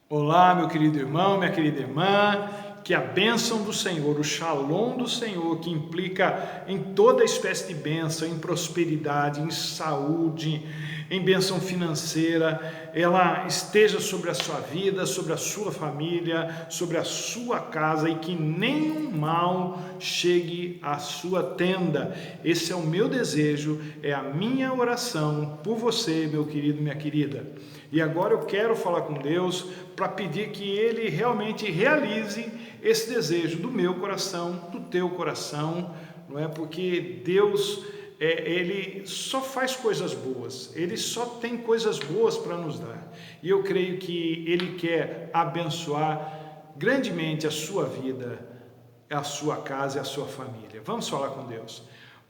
Olá, meu querido irmão, minha querida irmã, que a bênção do Senhor, o shalom do Senhor, que implica em toda espécie de bênção, em prosperidade, em saúde, em bênção financeira, ela esteja sobre a sua vida, sobre a sua família, sobre a sua casa e que nenhum mal chegue à sua tenda. Esse é o meu desejo, é a minha oração por você, meu querido, minha querida. E agora eu quero falar com Deus para pedir que Ele realmente realize esse desejo do meu coração, do teu coração, não é? Porque Deus, Ele só faz coisas boas, Ele só tem coisas boas para nos dar. E eu creio que Ele quer abençoar grandemente a sua vida, a sua casa e a sua família. Vamos falar com Deus.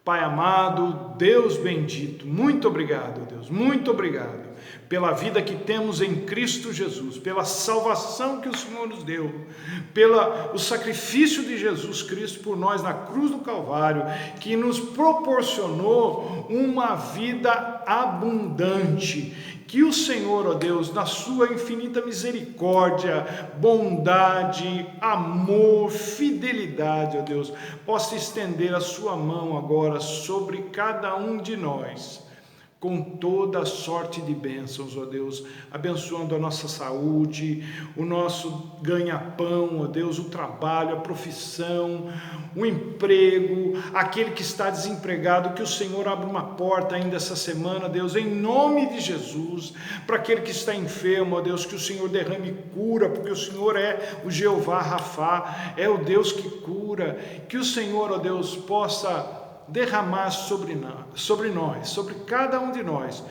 Pai amado, Deus bendito, muito obrigado, Deus, muito obrigado pela vida que temos em Cristo Jesus, pela salvação que o Senhor nos deu, pelo sacrifício de Jesus Cristo por nós na cruz do Calvário, que nos proporcionou uma vida abundante. Que o Senhor, ó Deus, na sua infinita misericórdia, bondade, amor, fidelidade, ó Deus, possa estender a sua mão agora sobre cada um de nós, com toda a sorte de bênçãos, ó Deus, abençoando a nossa saúde, o nosso ganha-pão, ó Deus, o trabalho, a profissão, o emprego, aquele que está desempregado, que o Senhor abra uma porta ainda essa semana, Deus, em nome de Jesus, para aquele que está enfermo, ó Deus, que o Senhor derrame cura, porque o Senhor é o Jeová Rafá, é o Deus que cura, que o Senhor, ó Deus, possa derramar sobre nós, sobre cada um de nós,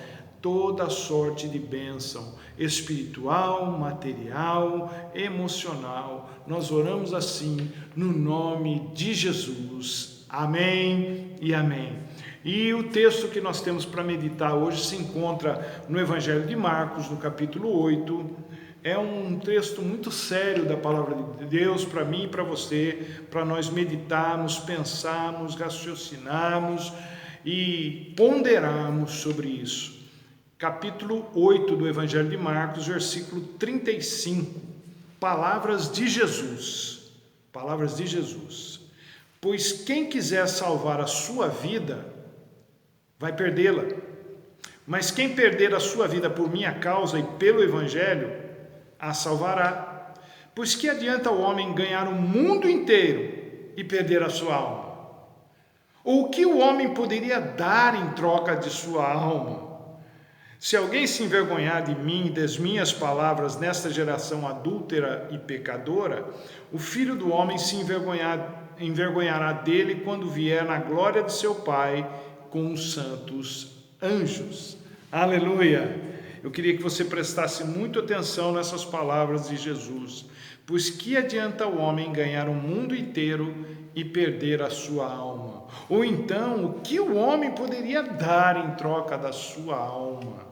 toda sorte de bênção espiritual, material, emocional. Nós oramos assim no nome de Jesus. Amém e amém. E o texto que nós temos para meditar hoje se encontra no Evangelho de Marcos, no capítulo 8. É um texto muito sério da palavra de Deus para mim e para você, para nós meditarmos, pensarmos, raciocinarmos e ponderarmos sobre isso. Capítulo 8 do Evangelho de Marcos, versículo 35. Palavras de Jesus. Palavras de Jesus. Pois quem quiser salvar a sua vida, vai perdê-la. Mas quem perder a sua vida por minha causa e pelo Evangelho, a salvará. Pois que adianta o homem ganhar o mundo inteiro e perder a sua alma? Ou o que o homem poderia dar em troca de sua alma? Se alguém se envergonhar de mim e das minhas palavras nesta geração adúltera e pecadora, o Filho do Homem se envergonhará dele quando vier na glória de seu Pai com os santos anjos. Aleluia! Eu queria que você prestasse muita atenção nessas palavras de Jesus. Pois que adianta o homem ganhar o mundo inteiro e perder a sua alma? Ou então, o que o homem poderia dar em troca da sua alma?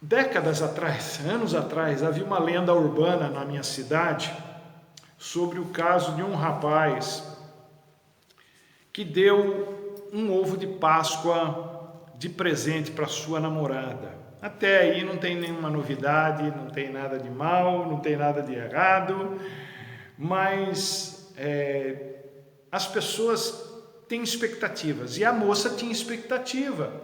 Décadas atrás, anos atrás, havia uma lenda urbana na minha cidade sobre o caso de um rapaz que deu um ovo de Páscoa de presente para sua namorada. Até aí não tem nenhuma novidade, não tem nada de mal, não tem nada de errado, mas as pessoas têm expectativas, e a moça tinha expectativa.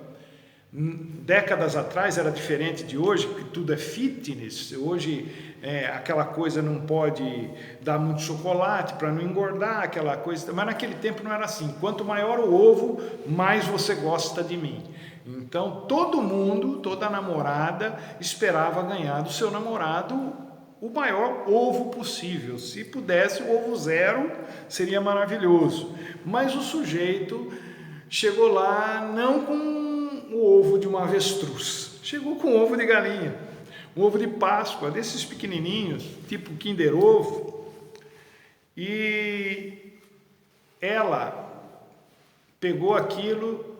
Décadas atrás era diferente de hoje, que tudo é fitness. Hoje aquela coisa não pode dar muito chocolate para não engordar, aquela coisa. Mas naquele tempo não era assim. Quanto maior o ovo, mais você gosta de mim. Então todo mundo, toda namorada esperava ganhar do seu namorado o maior ovo possível. Se pudesse, o ovo zero seria maravilhoso. Mas o sujeito chegou lá não com o ovo de uma avestruz, chegou com ovo de galinha, um ovo de Páscoa, desses pequenininhos, tipo Kinder Ovo, e ela pegou aquilo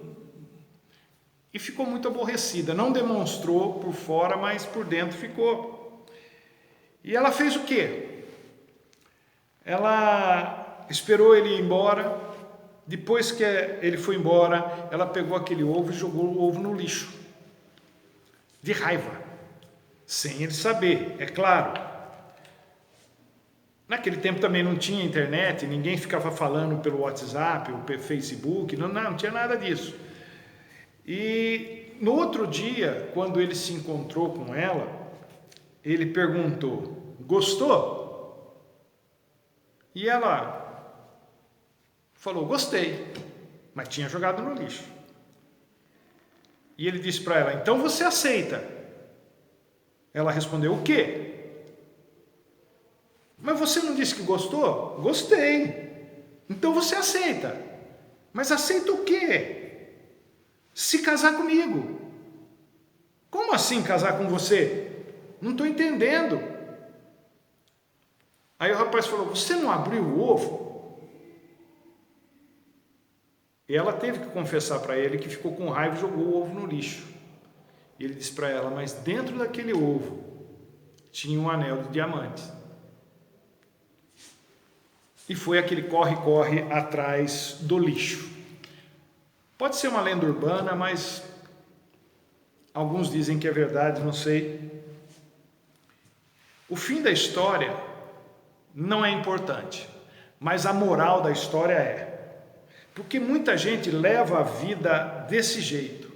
e ficou muito aborrecida, não demonstrou por fora, mas por dentro ficou. E ela fez o quê? Ela esperou ele ir embora. Depois que ele foi embora, ela pegou aquele ovo e jogou o ovo no lixo, de raiva. sem ele saber, é claro. Naquele tempo também não tinha internet, ninguém ficava falando pelo WhatsApp, ou pelo Facebook, não tinha nada disso. E no outro dia, quando ele se encontrou com ela, ele perguntou: gostou? E ela falou: gostei, mas tinha jogado no lixo. E ele disse para ela: então você aceita? Ela respondeu: o quê? Mas você não disse que gostou? Gostei. Então você aceita. Mas aceita o quê? Se casar comigo. Como assim casar com você? Não estou entendendo. Aí o rapaz falou: você não abriu o ovo? E ela teve que confessar para ele que ficou com raiva e jogou o ovo no lixo. E ele disse para ela: mas dentro daquele ovo tinha um anel de diamantes. E foi aquele corre-corre atrás do lixo. Pode ser uma lenda urbana, mas alguns dizem que é verdade, não sei. O fim da história não é importante, mas a moral da história é. Porque muita gente leva a vida desse jeito.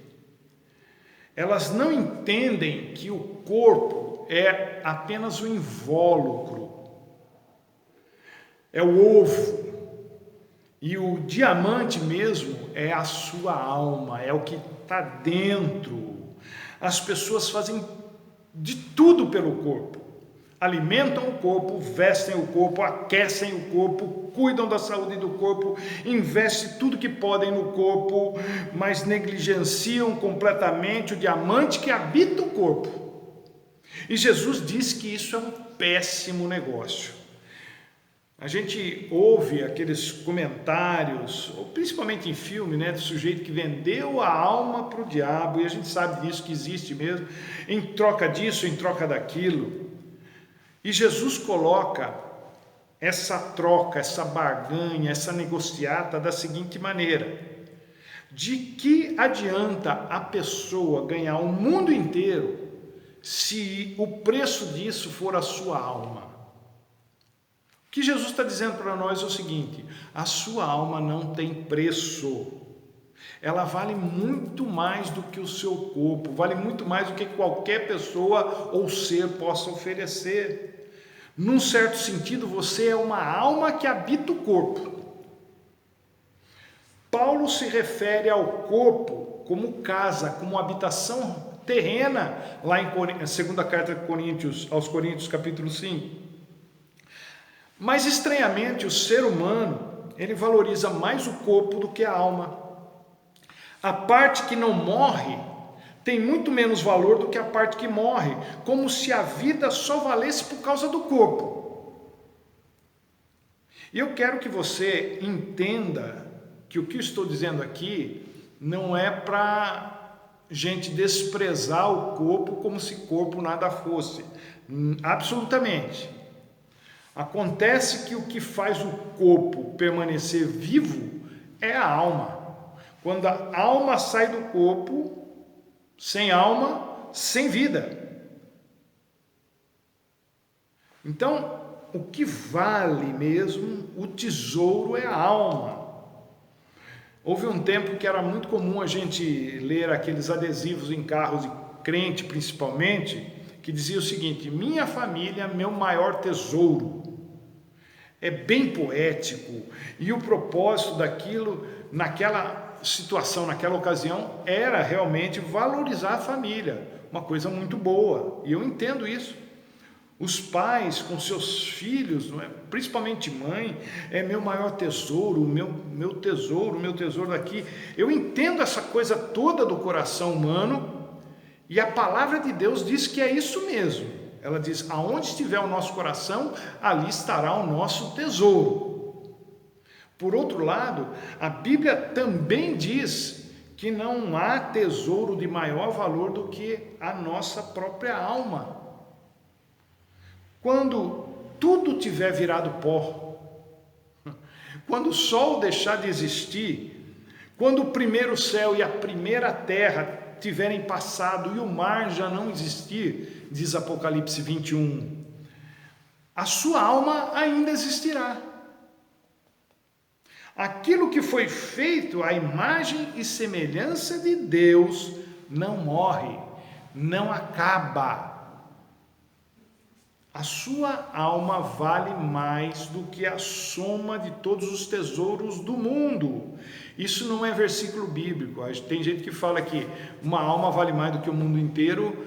Elas não entendem que o corpo é apenas o invólucro. É o ovo, e o diamante mesmo é a sua alma, é o que está dentro. As pessoas fazem de tudo pelo corpo, alimentam o corpo, vestem o corpo, aquecem o corpo, cuidam da saúde do corpo, investem tudo que podem no corpo, mas negligenciam completamente o diamante que habita o corpo. E Jesus diz que isso é um péssimo negócio. A gente ouve aqueles comentários, principalmente em filme, né, do sujeito que vendeu a alma para o diabo, e a gente sabe disso, que existe mesmo, em troca disso, em troca daquilo. E Jesus coloca essa troca, essa barganha, essa negociata da seguinte maneira: de que adianta a pessoa ganhar o mundo inteiro se o preço disso for a sua alma? O que Jesus está dizendo para nós é o seguinte: a sua alma não tem preço. Ela vale muito mais do que o seu corpo, vale muito mais do que qualquer pessoa ou ser possa oferecer. Num certo sentido, você é uma alma que habita o corpo. Paulo se refere ao corpo como casa, como habitação terrena, lá em segunda carta aos Coríntios, capítulo 5. Mas estranhamente o ser humano, ele valoriza mais o corpo do que a alma. A parte que não morre tem muito menos valor do que a parte que morre, como se a vida só valesse por causa do corpo. E eu quero que você entenda que o que eu estou dizendo aqui não é para gente desprezar o corpo como se corpo nada fosse. Absolutamente. Acontece que o que faz o corpo permanecer vivo é a alma. Quando a alma sai do corpo, sem alma, sem vida. Então, o que vale mesmo, o tesouro é a alma. Houve um tempo que era muito comum a gente ler aqueles adesivos em carros de crente, principalmente, que dizia o seguinte: minha família, meu maior tesouro. É bem poético, e o propósito daquilo, naquela situação, naquela ocasião, era realmente valorizar a família, uma coisa muito boa, e eu entendo isso. Os pais com seus filhos, não é? Principalmente mãe, é meu maior tesouro, meu tesouro daqui. Eu entendo essa coisa toda do coração humano, e a palavra de Deus diz que é isso mesmo. Ela diz: aonde estiver o nosso coração, ali estará o nosso tesouro. Por outro lado, a Bíblia também diz que não há tesouro de maior valor do que a nossa própria alma. Quando tudo tiver virado pó, quando o sol deixar de existir, quando o primeiro céu e a primeira terra tiverem passado e o mar já não existir, diz Apocalipse 21, a sua alma ainda existirá. Aquilo que foi feito à imagem e semelhança de Deus não morre, não acaba. A sua alma vale mais do que a soma de todos os tesouros do mundo. Isso não é versículo bíblico. Tem gente que fala que uma alma vale mais do que o mundo inteiro,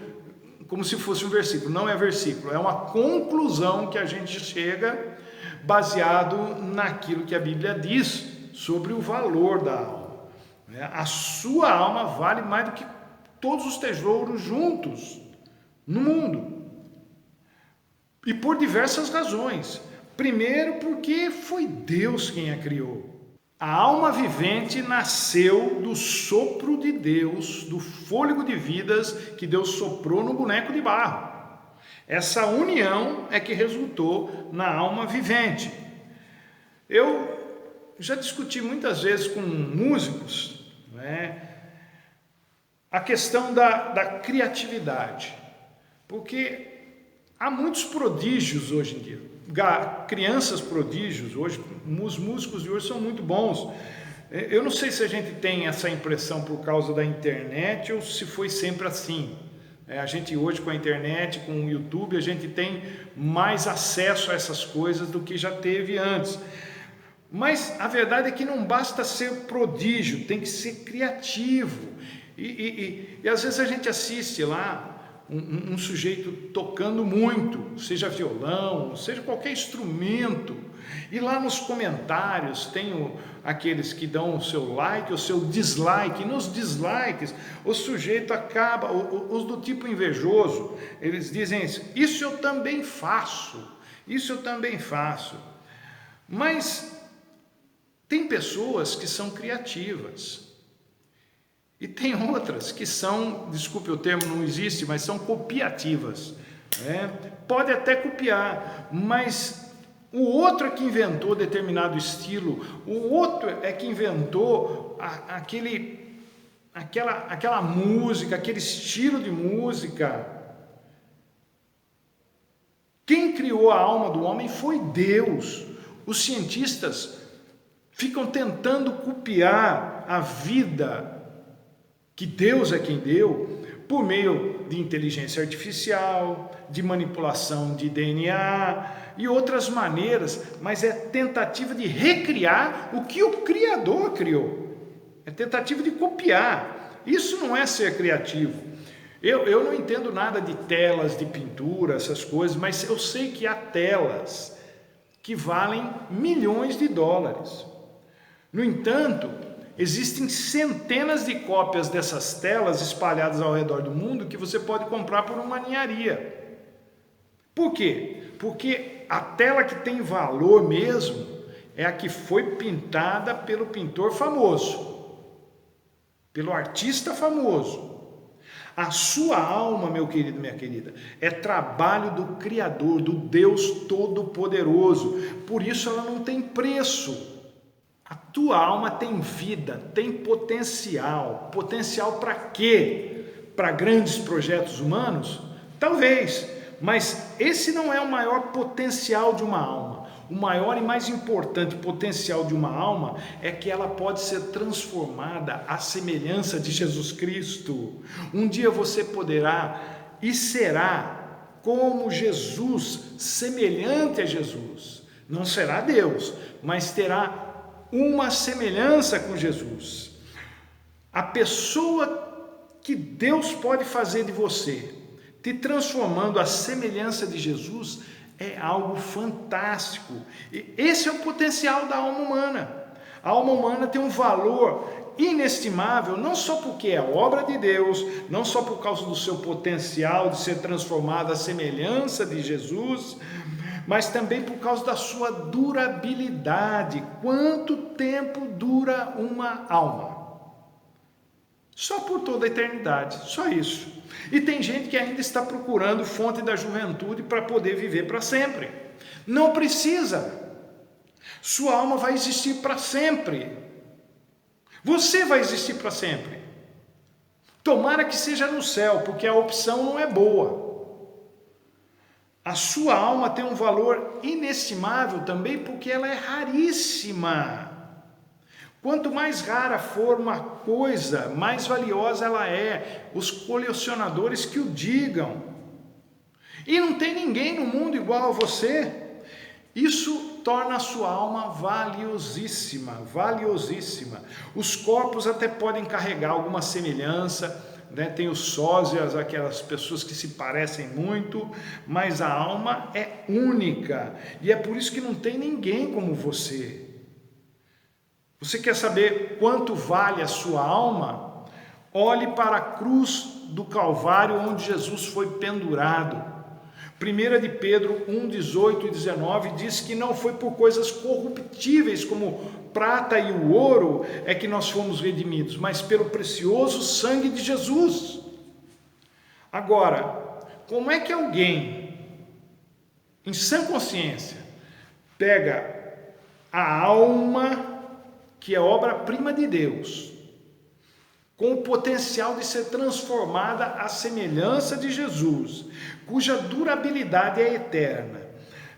como se fosse um versículo. Não é versículo, é uma conclusão que a gente chega baseado naquilo que a Bíblia diz sobre o valor da alma. A sua alma vale mais do que todos os tesouros juntos no mundo. E por diversas razões. Primeiro, porque foi Deus quem a criou. A alma vivente nasceu do sopro de Deus, do fôlego de vidas que Deus soprou no boneco de barro. Essa união é que resultou na alma vivente. Eu já discuti muitas vezes com músicos, a questão da criatividade, porque há muitos prodígios hoje em dia, crianças prodígios hoje, os músicos de hoje são muito bons. Eu não sei se a gente tem essa impressão por causa da internet ou se foi sempre assim. A gente hoje com a internet, com o YouTube, a gente tem mais acesso a essas coisas do que já teve antes. Mas a verdade é que não basta ser prodígio, tem que ser criativo. E às vezes a gente assiste lá um sujeito tocando muito, seja violão, seja qualquer instrumento, e lá nos comentários tem aqueles que dão o seu like, o seu dislike, e nos dislikes o sujeito acaba, os do tipo invejoso, eles dizem isso eu também faço, isso eu também faço. Mas tem pessoas que são criativas, e tem outras que são, desculpe o termo, não existe, mas são copiativas. Pode até copiar, mas o outro é que inventou determinado estilo, o outro é que inventou aquela música, aquele estilo de música. Quem criou a alma do homem foi Deus. Os cientistas ficam tentando copiar a vida que Deus é quem deu, por meio de inteligência artificial, de manipulação de DNA e outras maneiras, mas é tentativa de recriar o que o Criador criou. É tentativa de copiar. Isso não é ser criativo. Eu não entendo nada de telas, de pintura, essas coisas, mas eu sei que há telas que valem milhões de dólares. No entanto, existem centenas de cópias dessas telas espalhadas ao redor do mundo que você pode comprar por uma ninharia. Por quê? Porque a tela que tem valor mesmo é a que foi pintada pelo pintor famoso, pelo artista famoso. A sua alma, meu querido, minha querida, é trabalho do Criador, do Deus Todo-Poderoso. Por isso ela não tem preço. A tua alma tem vida, tem potencial. Potencial para quê? Para grandes projetos humanos? Talvez, mas esse não é o maior potencial de uma alma. O maior e mais importante potencial de uma alma é que ela pode ser transformada à semelhança de Jesus Cristo. Um dia você poderá e será como Jesus, semelhante a Jesus. Não será Deus, mas terá uma semelhança com Jesus. A pessoa que Deus pode fazer de você, te transformando à semelhança de Jesus, é algo fantástico. E esse é o potencial da alma humana. A alma humana tem um valor inestimável, não só porque é obra de Deus, não só por causa do seu potencial de ser transformada à semelhança de Jesus, mas também por causa da sua durabilidade. Quanto tempo dura uma alma? Só por toda a eternidade, só isso. E tem gente que ainda está procurando fonte da juventude para poder viver para sempre. Não precisa. Sua alma vai existir para sempre. Você vai existir para sempre. Tomara que seja no céu, porque a opção não é boa. A sua alma tem um valor inestimável também, porque ela é raríssima. Quanto mais rara for uma coisa, mais valiosa ela é. Os colecionadores que o digam. E não tem ninguém no mundo igual a você. Isso torna a sua alma valiosíssima, valiosíssima. Os corpos até podem carregar alguma semelhança, né? Tem os sósias, aquelas pessoas que se parecem muito, mas a alma é única. E é por isso que não tem ninguém como você. Você quer saber quanto vale a sua alma? Olhe para a cruz do Calvário, onde Jesus foi pendurado. 1 de Pedro 1, 18 e 19 diz que não foi por coisas corruptíveis como prata e o ouro é que nós fomos redimidos, mas pelo precioso sangue de Jesus. Agora, como é que alguém, em sã consciência, pega a alma, que é obra-prima de Deus, com o potencial de ser transformada à semelhança de Jesus, cuja durabilidade é eterna,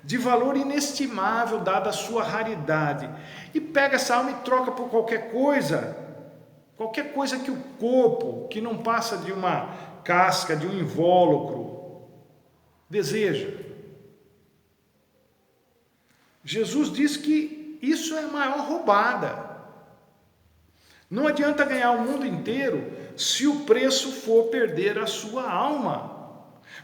de valor inestimável dada a sua raridade, e pega essa alma e troca por qualquer coisa que o corpo, que não passa de uma casca, de um invólucro, deseja. Jesus diz que isso é a maior roubada. Não adianta ganhar o mundo inteiro se o preço for perder a sua alma.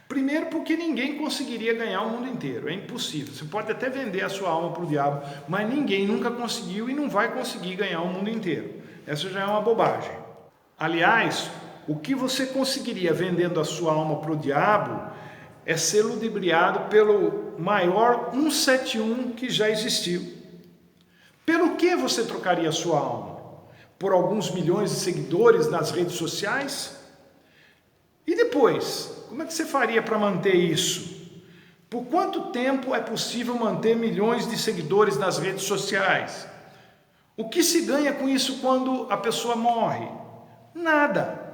Primeiro porque ninguém conseguiria ganhar o mundo inteiro, é impossível. Você pode até vender a sua alma para o diabo, mas ninguém nunca conseguiu e não vai conseguir ganhar o mundo inteiro. Essa já é uma bobagem. Aliás, o que você conseguiria vendendo a sua alma para o diabo é ser ludibriado pelo maior 171 que já existiu. Pelo que você trocaria a sua alma? Por alguns milhões de seguidores nas redes sociais? E depois, como é que você faria para manter isso? Por quanto tempo é possível manter milhões de seguidores nas redes sociais? O que se ganha com isso quando a pessoa morre? Nada.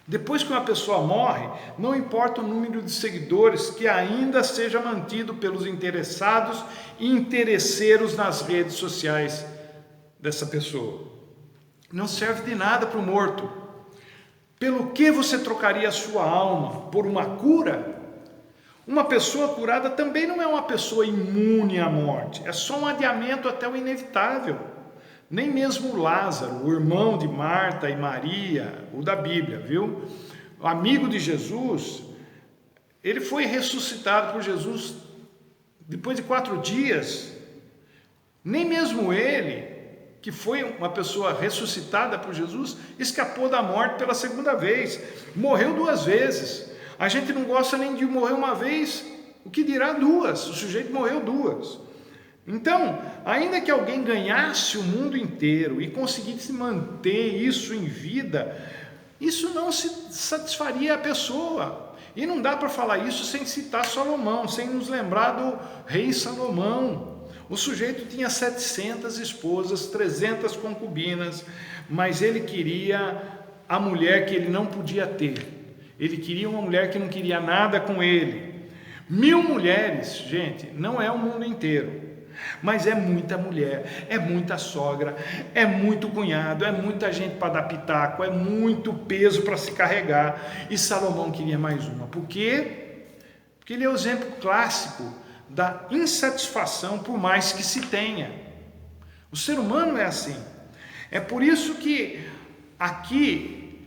Depois que uma pessoa morre, não importa o número de seguidores que ainda seja mantido pelos interessados e interesseiros nas redes sociais dessa pessoa. Não serve de nada para o morto. Pelo que você trocaria a sua alma? Por uma cura? Uma pessoa curada também não é uma pessoa imune à morte. É só um adiamento até o inevitável. Nem mesmo Lázaro, o irmão de Marta e Maria, o da Bíblia, viu? O amigo de Jesus, ele foi ressuscitado por Jesus depois de 4 dias. Nem mesmo ele, que foi uma pessoa ressuscitada por Jesus, escapou da morte pela segunda vez, morreu 2 vezes. A gente não gosta nem de morrer uma vez, o que dirá 2? O sujeito morreu 2. Então, ainda que alguém ganhasse o mundo inteiro e conseguisse manter isso em vida, isso não se satisfaria a pessoa. E não dá para falar isso sem citar Salomão, sem nos lembrar do rei Salomão. O sujeito tinha 700 esposas, 300 concubinas, mas ele queria a mulher que ele não podia ter. Ele queria uma mulher que não queria nada com ele. 1000 mulheres, gente, não é o mundo inteiro, mas é muita mulher, é muita sogra, é muito cunhado, é muita gente para dar pitaco, é muito peso para se carregar. E Salomão queria mais uma. Por quê? Porque ele é o exemplo clássico da insatisfação por mais que se tenha. O ser humano é assim. É por isso que aqui,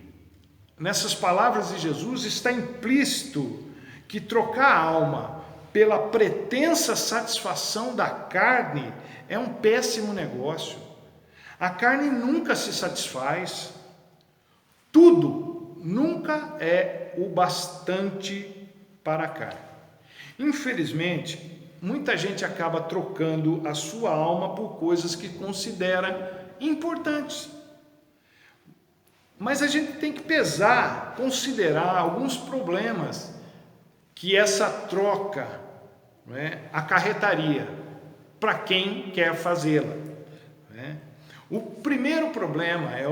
nessas palavras de Jesus, está implícito que trocar a alma pela pretensa satisfação da carne é um péssimo negócio. A carne nunca se satisfaz. Tudo nunca é o bastante para a carne. Infelizmente, muita gente acaba trocando a sua alma por coisas que considera importantes. Mas a gente tem que pesar, considerar alguns problemas que essa troca, acarretaria para quem quer fazê-la. O primeiro problema é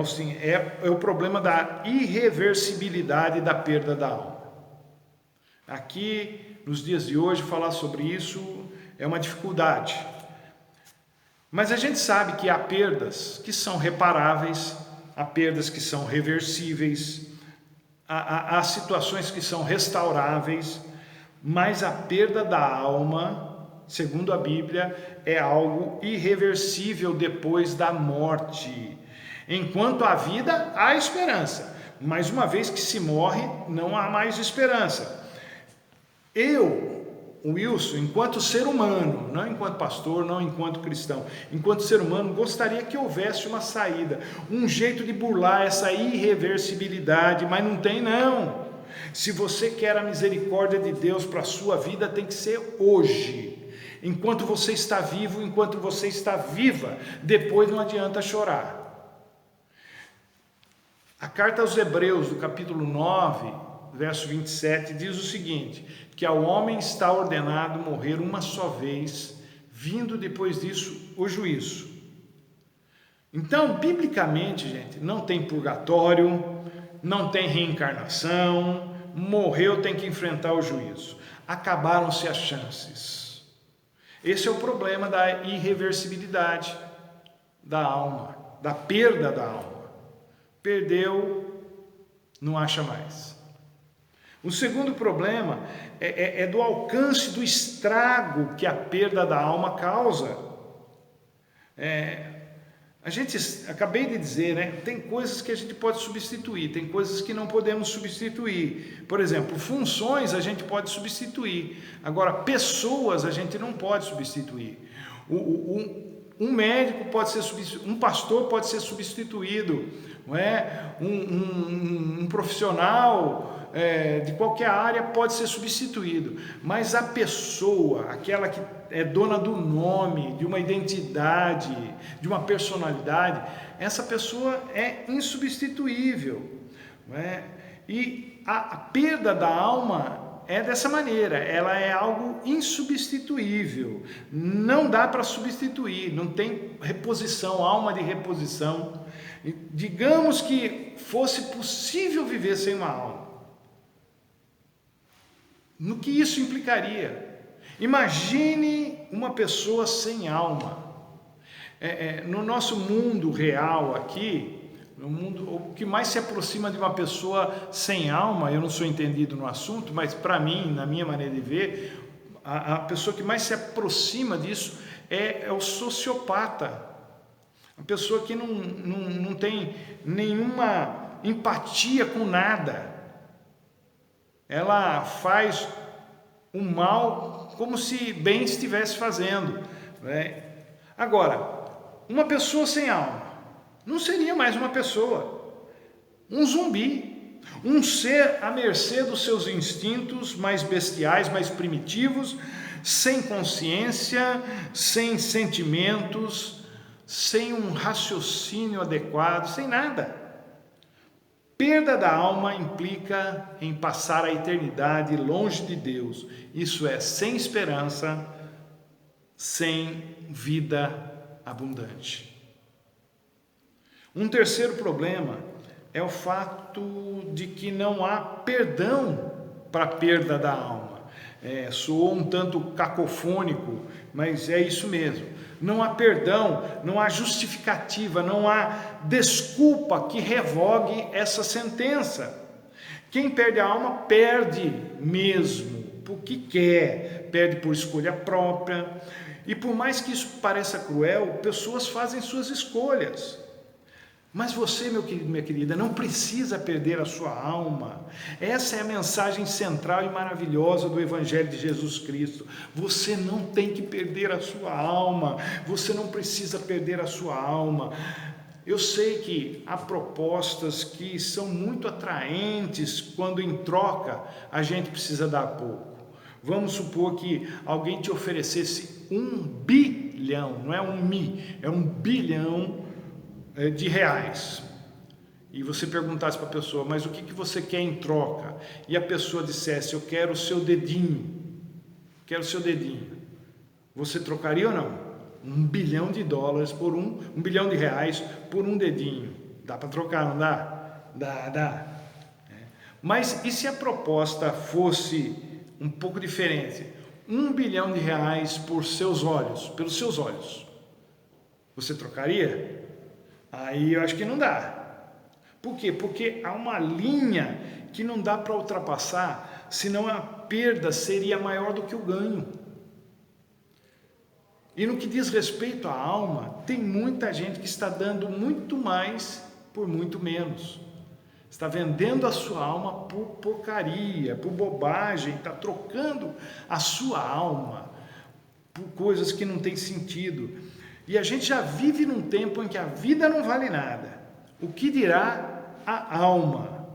o problema da irreversibilidade da perda da alma. Aqui, nos dias de hoje, falar sobre isso é uma dificuldade. Mas a gente sabe que há perdas que são reparáveis, há perdas que são reversíveis, há situações que são restauráveis, mas a perda da alma, segundo a Bíblia, é algo irreversível depois da morte. Enquanto há vida, há esperança, mas uma vez que se morre, não há mais esperança. Wilson, enquanto ser humano, não enquanto pastor, não enquanto cristão, enquanto ser humano, gostaria que houvesse uma saída, um jeito de burlar essa irreversibilidade, mas não tem não. Se você quer a misericórdia de Deus para a sua vida, tem que ser hoje, enquanto você está vivo, enquanto você está viva, depois não adianta chorar. A carta aos Hebreus, do capítulo 9, verso 27, diz o seguinte, que ao homem está ordenado morrer uma só vez, vindo depois disso o juízo. Então, biblicamente, gente, não tem purgatório, não tem reencarnação, morreu, tem que enfrentar o juízo. Acabaram-se as chances. Esse é o problema da irreversibilidade da alma, da perda da alma. Perdeu, não acha mais. O segundo problema é do alcance do estrago que a perda da alma causa. Acabei de dizer, né? Tem coisas que a gente pode substituir, tem coisas que não podemos substituir. Por exemplo, funções a gente pode substituir. Agora, pessoas a gente não pode substituir. Um médico pode ser substituído, um pastor pode ser substituído, não é? Um profissional de qualquer área pode ser substituído, mas a pessoa, aquela que é dona do nome, de uma identidade, de uma personalidade, essa pessoa é insubstituível, não é? E a perda da alma é dessa maneira, ela é algo insubstituível, não dá para substituir, não tem reposição, alma de reposição. Digamos que fosse possível viver sem uma alma. No que isso implicaria? Imagine uma pessoa sem alma. No nosso mundo real aqui, no mundo, o que mais se aproxima de uma pessoa sem alma, eu não sou entendido no assunto, mas para mim, na minha maneira de ver, a pessoa que mais se aproxima disso é o sociopata. A pessoa que não tem nenhuma empatia com nada. Ela faz o mal como se bem estivesse fazendo, né? Agora, uma pessoa sem alma não seria mais uma pessoa, um zumbi, um ser à mercê dos seus instintos mais bestiais, mais primitivos, sem consciência, sem sentimentos, sem um raciocínio adequado, sem nada. Perda da alma implica em passar a eternidade longe de Deus. Isso é, sem esperança, sem vida abundante. Um terceiro problema é o fato de que não há perdão para a perda da alma. Soou um tanto cacofônico, mas é isso mesmo. Não há perdão, não há justificativa, não há desculpa que revogue essa sentença. Quem perde a alma perde mesmo, porque quer, perde por escolha própria. E por mais que isso pareça cruel, pessoas fazem suas escolhas. Mas você, meu querido, minha querida, não precisa perder a sua alma. Essa é a mensagem central e maravilhosa do Evangelho de Jesus Cristo. Você não tem que perder a sua alma. Você não precisa perder a sua alma. Eu sei que há propostas que são muito atraentes quando em troca a gente precisa dar pouco. Vamos supor que alguém te oferecesse 1 bilhão, não é é 1 bilhão de reais, e você perguntasse para a pessoa, mas o que você quer em troca? E a pessoa dissesse, eu quero o seu dedinho, você trocaria ou não? US$ 1 bilhão por R$ 1 bilhão por um dedinho. Dá para trocar, não dá? Dá. Mas e se a proposta fosse um pouco diferente? R$ 1 bilhão por seus olhos, pelos seus olhos. Você trocaria? Aí eu acho que não dá. Por quê? Porque há uma linha que não dá para ultrapassar, senão a perda seria maior do que o ganho. E no que diz respeito à alma, tem muita gente que está dando muito mais por muito menos. Está vendendo a sua alma por porcaria, por bobagem, está trocando a sua alma por coisas que não têm sentido. E a gente já vive num tempo em que a vida não vale nada. O que dirá a alma?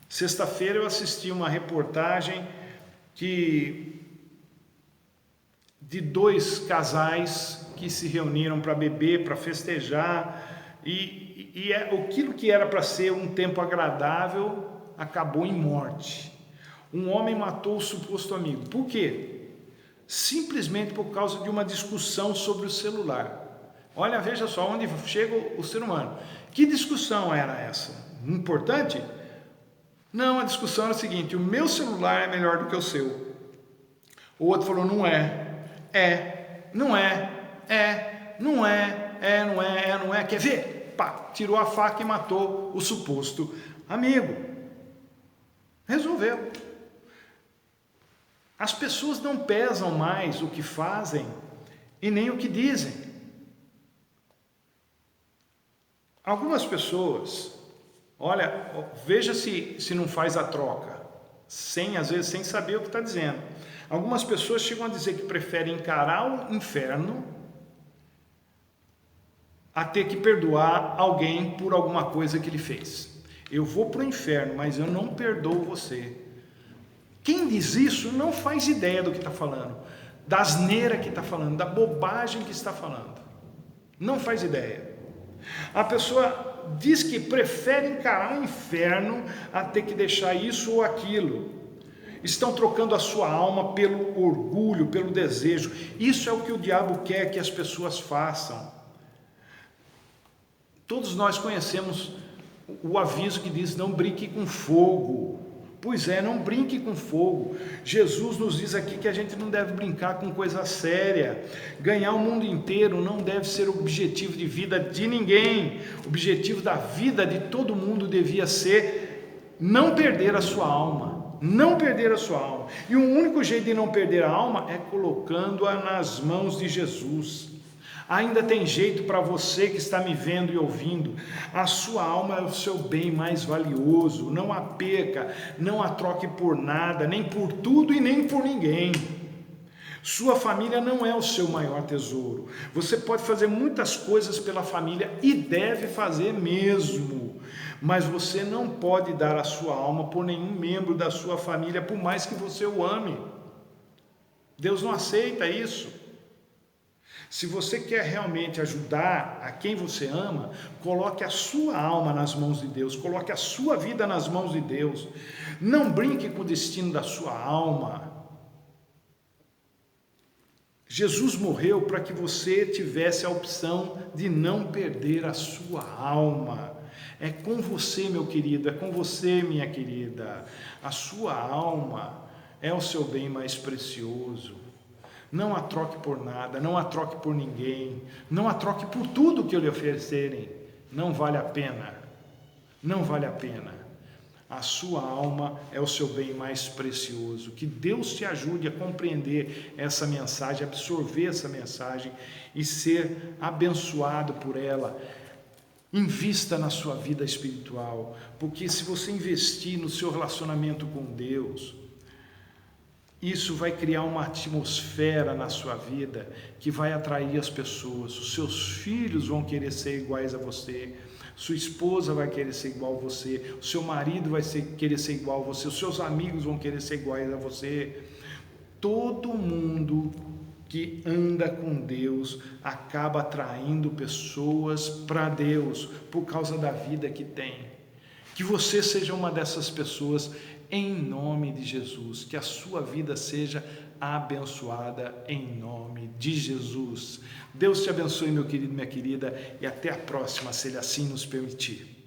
Sexta-feira eu assisti uma reportagem de 2 casais que se reuniram para beber, para festejar, e aquilo que era para ser um tempo agradável acabou em morte. Um homem matou o suposto amigo. Por quê? Simplesmente por causa de uma discussão sobre o celular. Olha, veja só onde chega o ser humano. Que discussão era essa? Importante? Não, a discussão era a seguinte: o meu celular é melhor do que o seu. O outro falou: não é. Não é. Quer ver? Pá, tirou a faca e matou o suposto amigo. Resolveu. As pessoas não pesam mais o que fazem e nem o que dizem. Algumas pessoas, olha, veja se não faz a troca, às vezes sem saber o que está dizendo. Algumas pessoas chegam a dizer que preferem encarar o inferno a ter que perdoar alguém por alguma coisa que ele fez. Eu vou para o inferno, mas eu não perdoo você. Quem diz isso não faz ideia do que está falando, da asneira que está falando, da bobagem que está falando. Não faz ideia. A pessoa diz que prefere encarar o inferno a ter que deixar isso ou aquilo. Estão trocando a sua alma pelo orgulho, pelo desejo. Isso é o que o diabo quer que as pessoas façam. Todos nós conhecemos o aviso que diz: não brinque com fogo. Pois é, não brinque com fogo. Jesus nos diz aqui que a gente não deve brincar com coisa séria. Ganhar o mundo inteiro não deve ser o objetivo de vida de ninguém. O objetivo da vida de todo mundo devia ser não perder a sua alma. Não perder a sua alma. E o único jeito de não perder a alma é colocando-a nas mãos de Jesus. Ainda tem jeito para você que está me vendo e ouvindo. A sua alma é o seu bem mais valioso. Não a perca, não a troque por nada, nem por tudo e nem por ninguém. Sua família não é o seu maior tesouro. Você pode fazer muitas coisas pela família e deve fazer mesmo. Mas você não pode dar a sua alma por nenhum membro da sua família, por mais que você o ame. Deus não aceita isso. Se você quer realmente ajudar a quem você ama, coloque a sua alma nas mãos de Deus, coloque a sua vida nas mãos de Deus. Não brinque com o destino da sua alma. Jesus morreu para que você tivesse a opção de não perder a sua alma. É com você, meu querido, é com você, minha querida. A sua alma é o seu bem mais precioso. Não a troque por nada, não a troque por ninguém, não a troque por tudo que lhe oferecerem. Não vale a pena, não vale a pena. A sua alma é o seu bem mais precioso. Que Deus te ajude a compreender essa mensagem, absorver essa mensagem e ser abençoado por ela. Invista na sua vida espiritual, porque se você investir no seu relacionamento com Deus, isso vai criar uma atmosfera na sua vida que vai atrair as pessoas. Os seus filhos vão querer ser iguais a você, sua esposa vai querer ser igual a você, o seu marido vai querer ser igual a você, os seus amigos vão querer ser iguais a você. Todo mundo que anda com Deus acaba atraindo pessoas para Deus por causa da vida que tem. Que você seja uma dessas pessoas, em nome de Jesus. Que a sua vida seja abençoada em nome de Jesus. Deus te abençoe, meu querido, minha querida, e até a próxima, se Ele assim nos permitir.